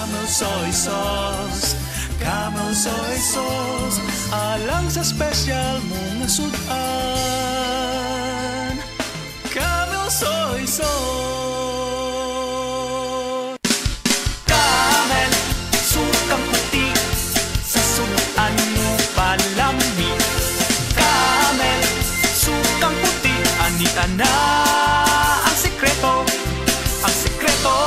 Camel soy sauce, Camel soy sauce, alang sa special mong sudan. Camel soy sauce. Camel, sukang puti, sa sudan mo palami. Camel, sukang puti, anita na ang sekreto, ang sekreto.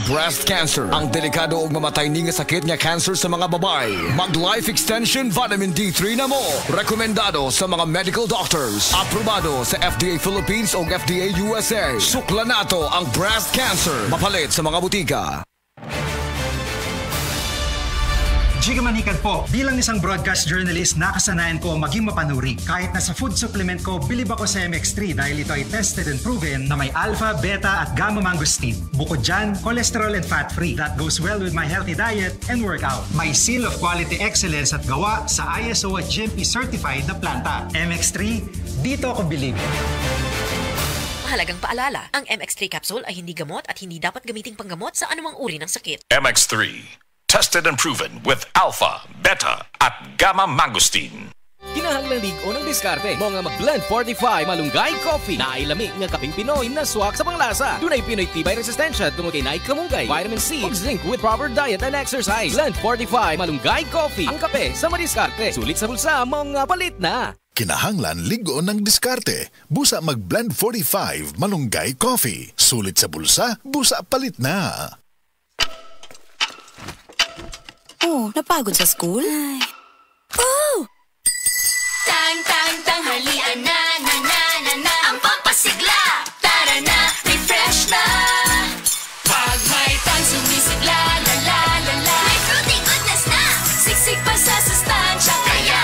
Breast cancer, ang delikado ug mamatay ni nga sakit nga cancer sa mga babae. Mag Life Extension Vitamin D3 na mo. Rekomendado sa mga medical doctors. Aprobado sa FDA Philippines ug FDA USA. Sukla nato ang breast cancer. Mapalit sa mga butika. Giga Manikan po. Bilang isang broadcast journalist, nakasanayan ko maging mapanuri. Kahit na sa food supplement ko, bilib ako sa MX3 dahil ito ay tested and proven na may alpha, beta at gamma mangosteen. Bukod dyan, cholesterol and fat-free. That goes well with my healthy diet and workout. May seal of quality excellence at gawa sa ISO at GMP certified na planta. MX3, dito ako bilib. Mahalagang paalala, ang MX3 capsule ay hindi gamot at hindi dapat gamiting panggamot sa anumang uri ng sakit. MX3, tested and proven with alpha, beta at gamma mangosteen. Kinahanglan ligo ng diskarte mo nga mag-blend 45 malunggay coffee na ay lami nga kaping Pinoy na swak sa panglasa. Dunay Pinoy tibay resistensya tungod kay naay kamunggay, vitamin C ug zinc with proper diet and exercise. Blend 45 malunggay coffee, ang kape sa madiskarte. Sulit sa bulsa mo nga palit na. Kinahanglan ligo ng diskarte. Busa mag-blend 45 malunggay coffee. Sulit sa bulsa, busa palit na. Oh, napagod sa school? Ay. Oh! Tanghalian na, ang pampasigla. Tara na, refresh na. Pag may tang sumisigla, may fruity goodness na. Siksik pa sa sustansya, kaya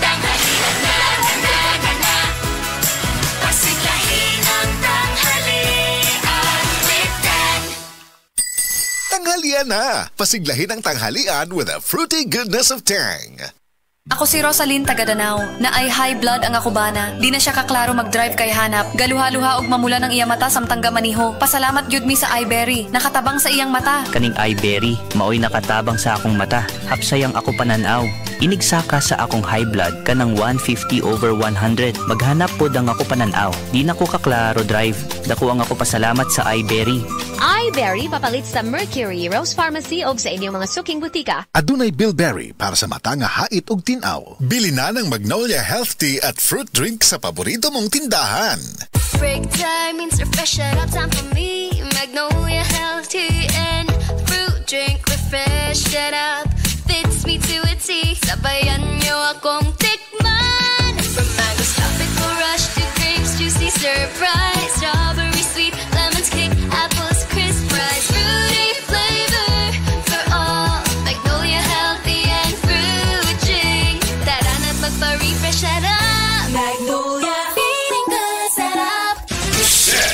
tanghalian na. Pasiglahin ang tanghalian with Dan. Tanghalian na! Pasiglahin ang tanghalian with a fruity goodness of Tang. Ako si Rosaline Tagadanao, na ay high blood ang akubana. Di na siya kaklaro mag-drive kay hanap. Galuha-luha og mamula ng iyang mata samtang gamaniho. Pasalamat gyud mi sa iBerry, nakatabang sa iyang mata. Kaning iBerry, maoy nakatabang sa akong mata. Hapsayang ako pananaw. Inigsaka sa akong high blood kanang 150/100. Maghanap pod ang ako pananaw. Di na ko kaklaro drive. Dako ang ako pasalamat sa iBerry. iBerry papalit sa Mercury, Rose Pharmacy o sa inyong mga suking butika. Adunay Bilberry para sa mata nga hait ug tinaw. Bili na ng Magnolia Health Tea at fruit drink sa paborito mong tindahan. Break time means refresh it up time for me. Magnolia Health Tea and fruit drink, refresh it up. Fits me to a T. Sabayan niyo akong tikman. From mangoes, tropical rush to grapes, juicy surprise, strawberry sweet, lemons kick, apples crisp, rice, fruity flavor for all. Magnolia healthy and fruit drink. Tara na't magpa-refresh it up. Magnolia feeling good, set up. Set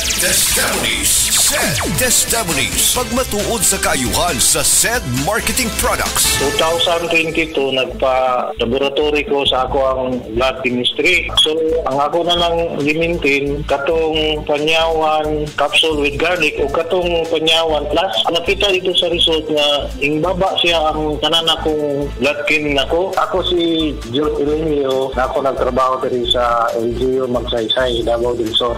Testimonies. Pagmatuod sa kaayuhan sa SED Marketing Products. 2022, nagpa-laboratory ko sa ako ang blood chemistry. So, ang ako na lang limintin, katong panyawan capsule with garlic o katong panyawan plus. Nakita dito sa result na ingbaba siya ang tanan akong blood chem nako. Ako si George Elenio, na ako nagtrabaho diri sa LGU Magsaysay, Davao del Sur.